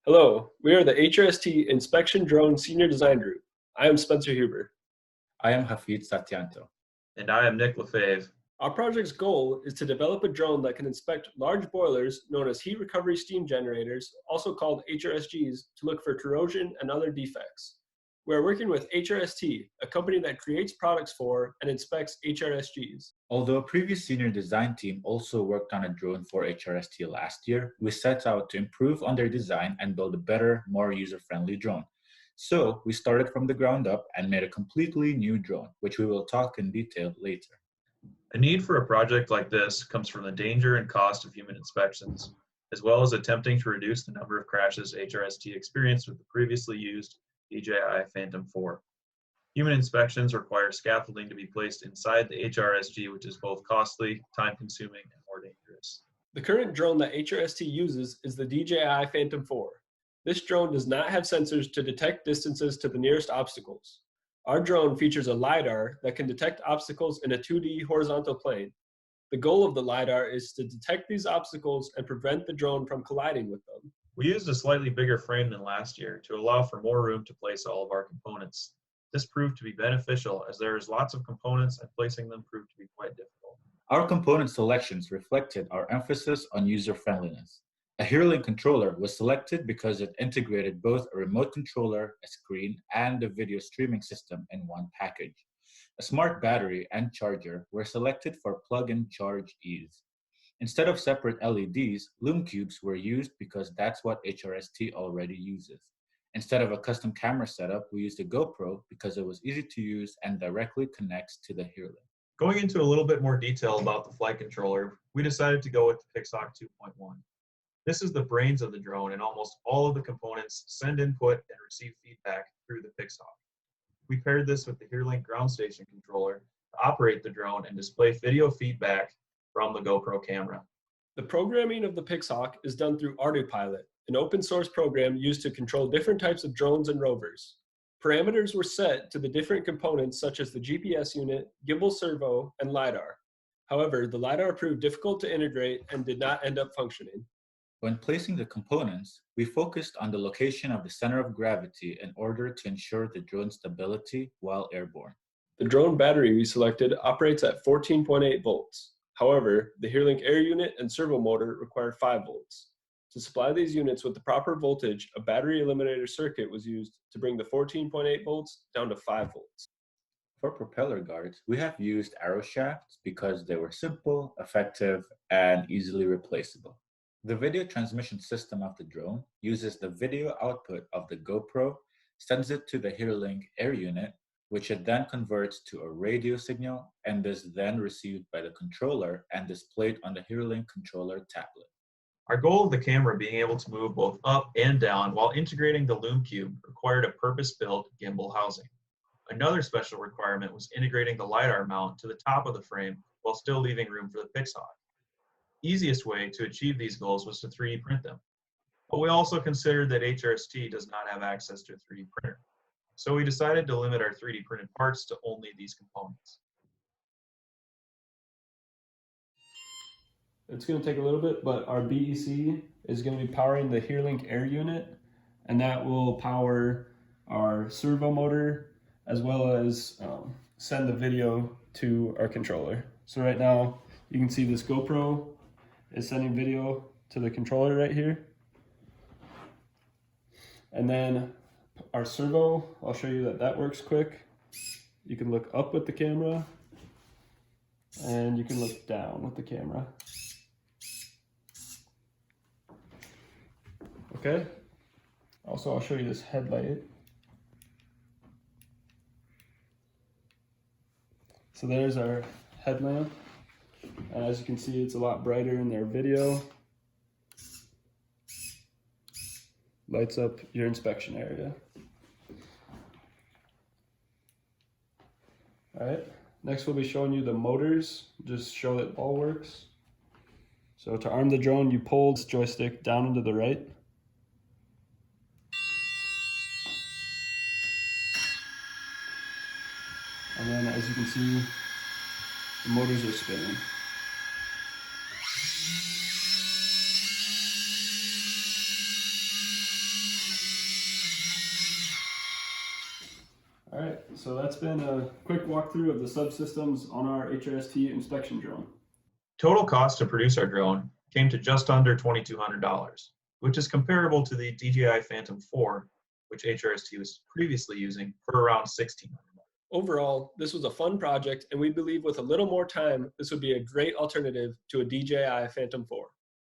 Hello, we are the HRST Inspection Drone Senior Design Group. I am Spencer Huber. I am Hafid Satyanto. And I am Nick Lefebvre. Our project's goal is to develop a drone that can inspect large boilers known as heat recovery steam generators, also called HRSGs, to look for corrosion and other defects. We are working with HRST, a company that creates products for and inspects HRSGs. Although a previous senior design team also worked on a drone for HRST last year, we set out to improve on their design and build a better, more user-friendly drone. So we started from the ground up and made a completely new drone, which we will talk in detail later. A need for a project like this comes from the danger and cost of human inspections, as well as attempting to reduce the number of crashes HRST experienced with the previously used DJI Phantom 4. Human inspections require scaffolding to be placed inside the HRSG, which is both costly, time-consuming, and more dangerous. The current drone that HRST uses is the DJI Phantom 4. This drone does not have sensors to detect distances to the nearest obstacles. Our drone features a LiDAR that can detect obstacles in a 2D horizontal plane. The goal of the LiDAR is to detect these obstacles and prevent the drone from colliding with them. We used a slightly bigger frame than last year to allow for more room to place all of our components. This proved to be beneficial as there is lots of components and placing them proved to be quite difficult. Our component selections reflected our emphasis on user-friendliness. A HearLink controller was selected because it integrated both a remote controller, a screen, and a video streaming system in one package. A smart battery and charger were selected for plug-in charge ease. Instead of separate LEDs, lume cubes were used because that's what HRST already uses. Instead of a custom camera setup, we used a GoPro because it was easy to use and directly connects to the HearLink. Going into a little bit more detail about the flight controller, we decided to go with the Pixhawk 2.1. This is the brains of the drone, and almost all of the components send input and receive feedback through the Pixhawk. We paired this with the HearLink ground station controller to operate the drone and display video feedback from the GoPro camera. The programming of the Pixhawk is done through ArduPilot, an open source program used to control different types of drones and rovers. Parameters were set to the different components such as the GPS unit, gimbal servo, and LiDAR. However, the LiDAR proved difficult to integrate and did not end up functioning. When placing the components, we focused on the location of the center of gravity in order to ensure the drone's stability while airborne. The drone battery we selected operates at 14.8 volts. However, the HearLink air unit and servo motor require 5 volts. To supply these units with the proper voltage, a battery eliminator circuit was used to bring the 14.8 volts down to 5 volts. For propeller guards, we have used arrow shafts because they were simple, effective, and easily replaceable. The video transmission system of the drone uses the video output of the GoPro, sends it to the HearLink air unit, which it then converts to a radio signal and is then received by the controller and displayed on the HearLink controller tablet. Our goal of the camera being able to move both up and down while integrating the lume cube required a purpose-built gimbal housing. Another special requirement was integrating the LiDAR mount to the top of the frame while still leaving room for the Pixhawk. Easiest way to achieve these goals was to 3D print them. But we also considered that HRST does not have access to a 3D printer. So we decided to limit our 3D printed parts to only these components. It's going to take a little bit, but our BEC is going to be powering the HearLink air unit, and that will power our servo motor as well as send the video to our controller. So right now you can see this GoPro is sending video to the controller right here. And then our servo, I'll show you that that works quick. You can look up with the camera and you can look down with the camera. Okay. Also, I'll show you this headlight. So there's our headlamp. As you can see, it's a lot brighter in their video. Lights up your inspection area. All right, next we'll be showing you the motors, just show it all works. So to arm the drone, you pull this joystick down and to the right. And then as you can see, the motors are spinning. So that's been a quick walkthrough of the subsystems on our HRST inspection drone. Total cost to produce our drone came to just under $2,200, which is comparable to the DJI Phantom 4, which HRST was previously using, for around $1,600. Overall, this was a fun project, and we believe with a little more time, this would be a great alternative to a DJI Phantom 4.